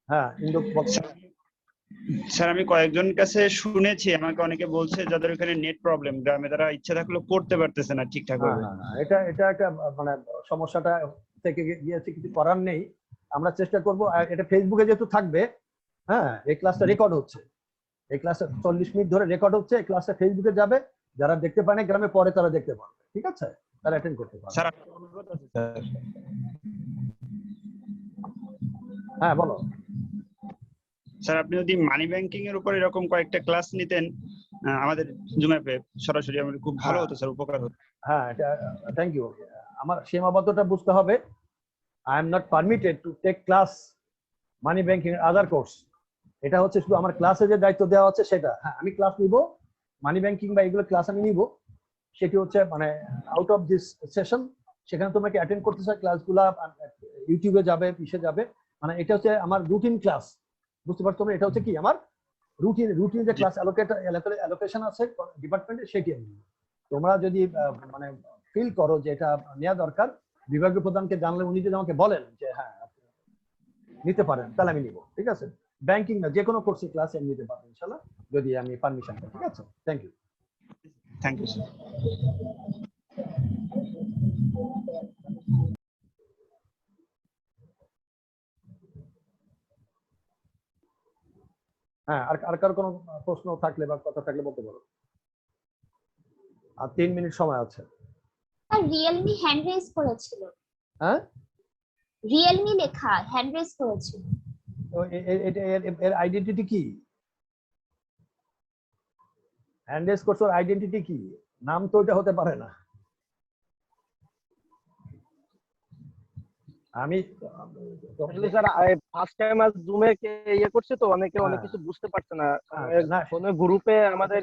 B: হ্যাঁ ইন্দু
G: স্যার, আমি কয়েকজনের কাছে শুনেছি, আমাকে অনেকে বলছে যাদের ওখানে নেট প্রবলেম, গ্রামে তারা ইচ্ছা থাকলেও করতে পারতেছে না ঠিকঠাক ভাবে।
B: এটা একটা মানে সমস্যাটা থেকে গিয়েছে, কিছু করার নেই। আমরা চেষ্টা করব, এটা ফেসবুকে যেহেতু থাকবে। হ্যাঁ, এই ক্লাসটা রেকর্ড হচ্ছে, এই ক্লাসটা 40 মিনিট ধরে রেকর্ড হচ্ছে, এই ক্লাসটা ফেসবুকে যাবে, যারা দেখতে পায় না গ্রামে পরে তারা দেখতে পারবে। ঠিক আছে, তারা অ্যাটেন্ড করতে পারবে।
G: স্যার অনুরোধ আছে স্যার।
B: হ্যাঁ বলো।
G: স্যার আপনি যদি মানি ব্যাংকিং এর উপর এরকম কয়েকটা ক্লাস নিতেন আমাদের জুম অ্যাপে সরাসরি, আমাদের খুব ভালো হতো স্যার, উপকার হতো।
B: হ্যাঁ, থ্যাংক ইউ। আমার সীমাবদ্ধতা বুঝতে হবে। I am not permitted to take class money banking other course. এটা হচ্ছে শুধু আমার ক্লাসে যে দায়িত্ব দেওয়া হচ্ছে সেটা। হ্যাঁ, আমি ক্লাস নিব, মানি ব্যাংকিং বা এগুলো ক্লাস আমি নিব, সেটি হচ্ছে মানে আউট অফ দিস সেশন। সেখানে তোমাকে অ্যাটেন্ড করতে চাই, ক্লাসগুলা ইউটিউবে যাবে, পিসে যাবে, মানে এটা হচ্ছে আমার রুটিন ক্লাস। বুঝতে পারছো তোমরা? এটা হচ্ছে কি আমার রুটিন যে ক্লাস অ্যালোকেশন আছে ডিপার্টমেন্টে, সেটি আমি নিব। তোমরা যদি মানে ফিল করো যে এটা নেওয়া দরকার, বিভাগীয় প্রধানকে জানলে উনি যদি আমাকে বলেন যে হ্যাঁ নিতে পারেন, তাহলে আমি নিব। ঠিক আছে? ব্যাংকিং না, যে কোনো কোর্সের ক্লাস আমি নিতে পারবো ইনশাআল্লাহ, যদি আমি পারমিশন পাই। ঠিক আছে? Thank you.
G: Thank you sir.
B: হ্যাঁ, আর কার কোনো প্রশ্ন থাকলে বা কথা থাকলে বলতে পারো। আর 3 মিনিট সময় আছে।
A: আর রিয়েলমি হ্যান্ড রেজ করেছিল,
B: হ্যাঁ,
A: রিয়েলমি লেখা হ্যান্ড রেজ করেছিল।
B: তো এর আইডেন্টিটি কি? হ্যান্ডেস কোর্স এর আইডেন্টিটি কি? নাম তো এটা হতে পারে না। আমি
F: আসলে স্যার ফার্স্ট টাইম আজ জুমে কে ইয়ে করছে তো অনেকে অনেক কিছু বুঝতে পারছে না।
B: না,
F: কোনো গ্রুপে আমাদের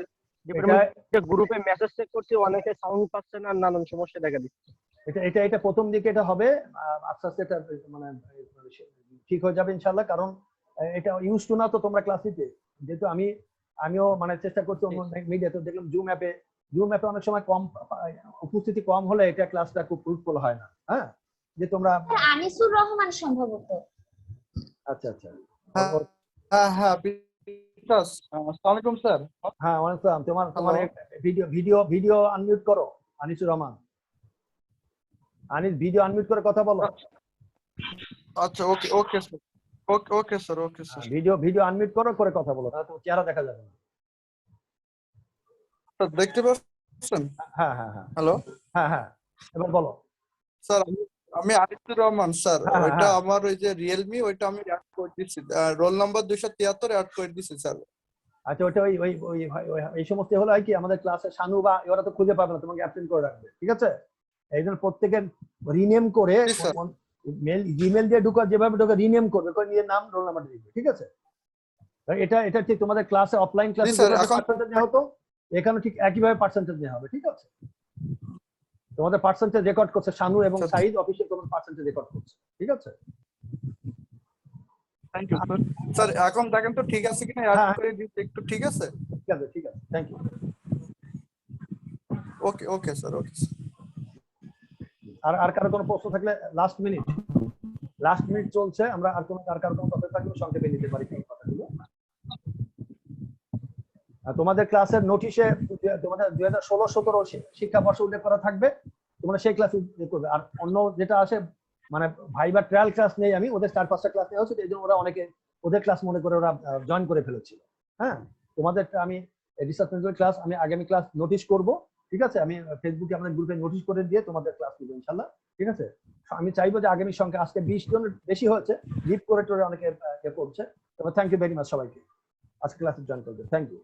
F: গ্রুপে মেসেজ চেক করছি, অনেকে সাউন্ড পাচ্ছে না, নানান সমস্যা দেখা দিচ্ছে।
B: এটা প্রথম দিকে এটা হবে, আস্তে আস্তে এটা মানে ঠিক হয়ে যাবে ইনশাআল্লাহ। কারণ এটা ইউজ টু না তো তোমরা ক্লাস নিতে, যেহেতু আমিও মানে চেষ্টা করছি অন্য মিডিয়াতে, দেখলাম জুম অ্যাপে অনেক সময় কম উপস্থিতি কম হলে এটা ক্লাসটা খুব ফ্রুটফুল হয় না। হ্যাঁ, যে তোমরা
A: আনিসুর রহমান সম্ভবত।
B: আচ্ছা আচ্ছা,
H: হ্যাঁ হ্যাঁ বিকাশ, আসসালামু আলাইকুম স্যার।
B: হ্যাঁ ওয়ালাইকুম আসসালাম। তোমার ভিডিও আনমিউট করো আনিসুর রহমান। আনিস ভিডিও আনমিউট করে কথা বলো।
H: আচ্ছা okay okay sir, okay sir, okay sir.
B: Video unmute করো, করে কথা বলো, তাহলে তোমার চেহারা দেখা যাবে না।
H: স্যার দেখতে পাচ্ছেন?
B: হ্যাঁ হ্যাঁ হ্যাঁ,
H: হ্যালো
B: হ্যাঁ এবার বলো।
H: স্যার, আমি আনিসুর রহমান স্যার।
B: হ্যাঁ, হ্যাঁ,
H: ওইটা
B: হ্যাঁ।
H: আমার ওই যে রিয়েলমি, ওইটা আমি অ্যাড করে দিছি, রোল নাম্বার 273 অ্যাড করে দিছি স্যার।
B: আচ্ছা, ওটা এই সমস্ত হলো কি আমাদের ক্লাসে শানু বা ওরা তো খুঁজে পাবে না, তোমাকে অ্যাবসেন্ট করে রাখবে। ঠিক আছে? এই জন্য প্রত্যেকের রিনেম করে
H: জি, স্যার।
B: জিমেল দিয়ে ঢুকা, যেভাবে ঢুকে রিনেম করবে, করে নিজের নাম রোল নাম্বার দিবে। ঠিক আছে? এটা ঠিক তোমাদের ক্লাসে অফলাইন ক্লাসে
H: স্যার,
B: যেভাবে
H: এখন
B: পার্সেন্টেজ নেওয়া হতো, এখানে ঠিক একইভাবে পার্সেন্টেজ নেওয়া হবে। ঠিক আছে? তোমাদের পার্সেন্টেজ রেকর্ড করছে শানু এবং
H: আচ্ছা।
B: সাইদ, অফিসিয়াল তোমাদের পার্সেন্টেজ রেকর্ড করছে। ঠিক আছে?
H: Thank you sir. স্যার এখন দেখেন তো ঠিক আছে কিনা,
B: হ্যাঁ,
H: অ্যাড করে দিতে একটু। ঠিক আছে,
B: ঠিক আছে, thank you.
H: Okay okay sir, okay.
B: আর কারো কোনো প্রশ্ন থাকলে লাস্ট মিনিট চলছে, আমরা আর কারো কোনো কথা থাকলে সংক্ষেপে নিতে পারি এই কথাগুলো। তোমাদের ক্লাসের নোটিশে তোমাদের 2016-17 শিক্ষাবর্ষ উল্লেখ করা থাকবে, তোমরা সেই ক্লাস করবে। আর অন্য যেটা আসে মানে ভাইবা ট্রায়াল ক্লাস নেই, আমি ওদের 4-5টা ক্লাস নেওয়া হচ্ছে, এই জন্য ওরা অনেকে ওদের ক্লাস মনে করে ওরা জয়েন করে ফেলেছিল। হ্যাঁ, তোমাদের আমি রিসার্চ ক্লাস আমি আগামী ক্লাস নোটিশ করব। ঠিক আছে? আমি ফেসবুকে আমাদের গ্রুপে নোটিশ করে দিয়ে তোমাদের ক্লাস নিব ইনশাআল্লাহ। ঠিক আছে? আমি চাইবো যে আগামী সংখ্যা, আজকে 20 জনের বেশি হয়েছে, লিভ করে টোরে অনেকে করছে। তবে থ্যাংক ইউ ভেরি মাচ সবাইকে আজকে ক্লাসে জয়েন করবে। Thank you.